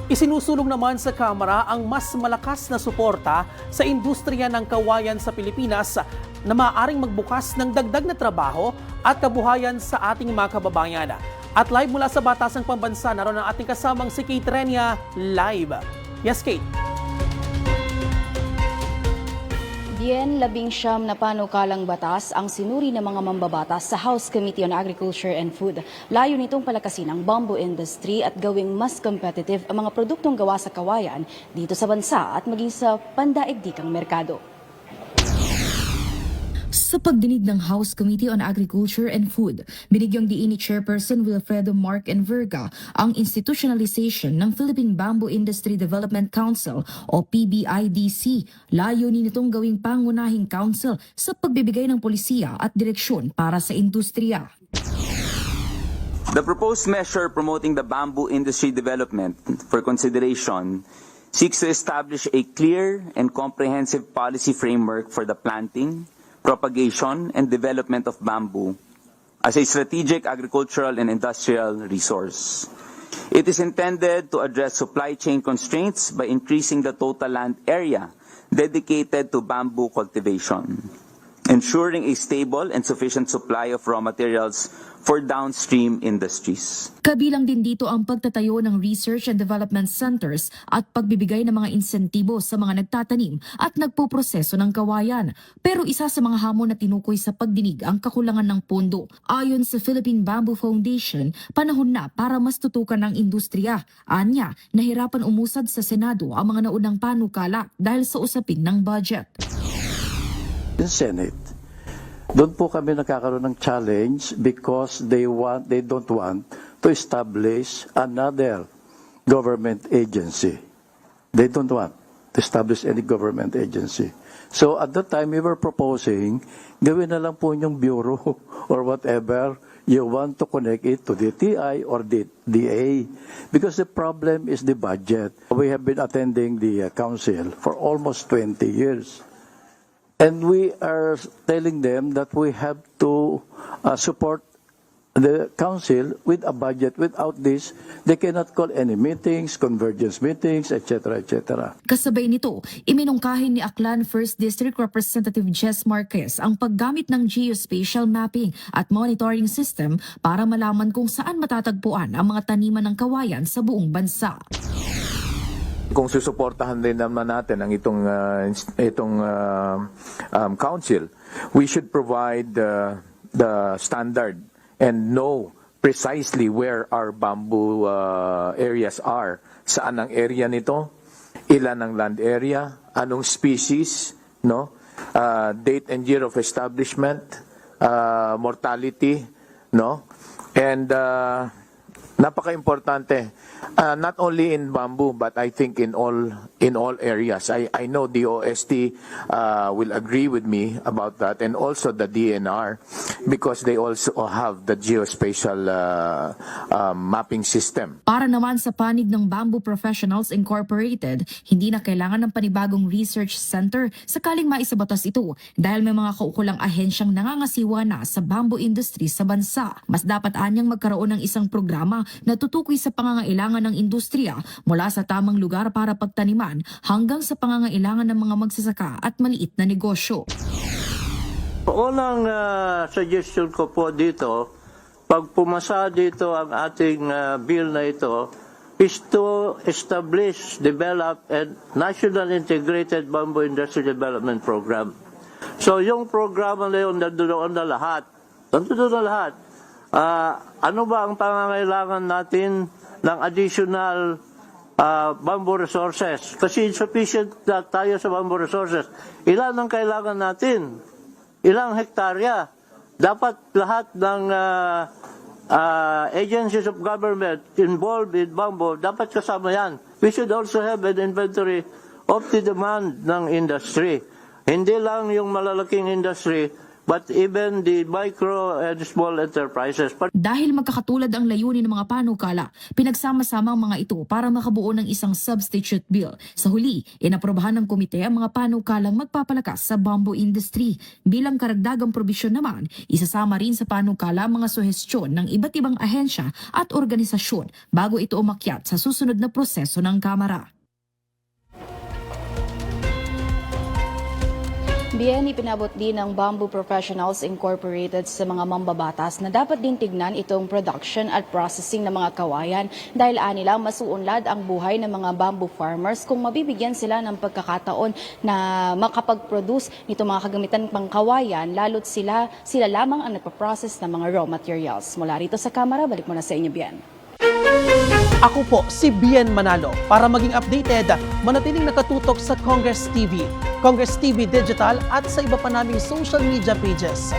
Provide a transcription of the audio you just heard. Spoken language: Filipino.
Isinusulong naman sa Kamara ang mas malakas na suporta sa industriya ng kawayan sa Pilipinas na maaaring magbukas ng dagdag na trabaho at kabuhayan sa ating mga kababayan. At live mula sa Batasang Pambansa, naroon ang ating kasamang si Kate Renia live. Yes, Kate. Bien, 19 na panukalang batas ang sinuri ng mga mambabatas sa House Committee on Agriculture and Food. Layo nitong palakasin ang bamboo industry at gawing mas competitive ang mga produktong gawa sa kawayan dito sa bansa at maging sa pandaigdikang merkado. Sa pagdinig ng House Committee on Agriculture and Food, binigyang diin ni Chairperson Wilfredo Mark Enverga ang institutionalization ng Philippine Bamboo Industry Development Council o PBIDC. Layunin nitong gawing pangunahing council sa pagbibigay ng polisiya at direksyon para sa industriya. The proposed measure promoting the bamboo industry development for consideration seeks to establish a clear and comprehensive policy framework for the planting, propagation, and development of bamboo as a strategic agricultural and industrial resource. It is intended to address supply chain constraints by increasing the total land area dedicated to bamboo cultivation, ensuring a stable and sufficient supply of raw materials for downstream industries. Kabilang din dito ang pagtatayo ng research and development centers at pagbibigay ng mga insentibo sa mga nagtatanim at nagpoproseso ng kawayan. Pero isa sa mga hamon na tinukoy sa pagdinig ang kakulangan ng pondo. Ayon sa Philippine Bamboo Foundation, panahon na para mas tutukan ang industriya. Anya, nahirapan umusad sa Senado ang mga naunang panukala dahil sa usapin ng budget. In Senate, doon po kami nakakaroon ng challenge because they don't want to establish another government agency. They don't want to establish any government agency. So at that time, we were proposing, gawin na lang po yung bureau or whatever you want to connect it to DTI or DA. Because the problem is the budget. We have been attending the council for almost 20 years. And we are telling them that we have to support the council with a budget. Without this, they cannot call any meetings, convergence meetings, etc., etc. Kasabay nito, iminungkahin ni Aklan 1st District Representative Jess Marquez ang paggamit ng geospatial mapping at monitoring system para malaman kung saan matatagpuan ang mga taniman ng kawayan sa buong bansa. Kung susuportahan din naman natin ang itong council, we should provide the standard and know precisely where our bamboo areas are. Saan ang area nito? Ilan ang land area? Anong species? No? Date and year of establishment? Mortality? No? And napaka-importante. Not only in bamboo, but I think in all areas. I know the OST will agree with me about that, and also the DNR, because they also have the geospatial mapping system. Para naman sa panig ng Bamboo Professionals Incorporated, hindi na kailangan ng panibagong research center sakaling maisabatas ito dahil may mga kaukulang ahensyang nangangasiwa na sa bamboo industry sa bansa. Mas dapat anyang magkaroon ng isang programa na tutukoy sa pangangailangan ng industriya mula sa tamang lugar para pagtaniman hanggang sa pangangailangan ng mga magsasaka at maliit na negosyo. Unang suggestion ko po dito, pag pumasa dito ang ating bill na ito, is to establish, develop a National Integrated Bamboo Industry Development Program. So yung programa na yun, nandoon na lahat. Nandoon na lahat. Ano ba ang pangangailangan natin ng additional bamboo resources? Kasi insufficient na tayo sa bamboo resources. Ilan ang kailangan natin? Ilang hektarya? Dapat lahat ng agencies of government involved in bamboo, dapat kasama yan. We should also have an inventory of the demand ng industry. Hindi lang yung malalaking industry, but even the micro and small enterprises. Dahil magkakatulad ang layunin ng mga panukala, pinagsama-sama ang mga ito para makabuo ng isang substitute bill. Sa huli, inaprobahan ng komite ang mga panukalang magpapalakas sa bamboo industry. Bilang karagdagang probisyon naman, isasama rin sa panukala ang mga suhestyon ng iba't ibang ahensya at organisasyon bago ito umakyat sa susunod na proseso ng Kamara. Bien, ipinabot din ng Bamboo Professionals Incorporated sa mga mambabatas na dapat din tignan itong production at processing ng mga kawayan dahil anila masuunlad ang buhay ng mga bamboo farmers kung mabibigyan sila ng pagkakataon na makapag-produce nito mga kagamitan pang kawayan, lalo't sila lamang ang nagpa-process ng mga raw materials. Mula rito sa Kamara, balik mo na sa inyo, Bien. Ako po si Bien Manalo. Para maging updated, manatiling nakatutok sa Congress TV Digital at sa iba pa naming social media pages.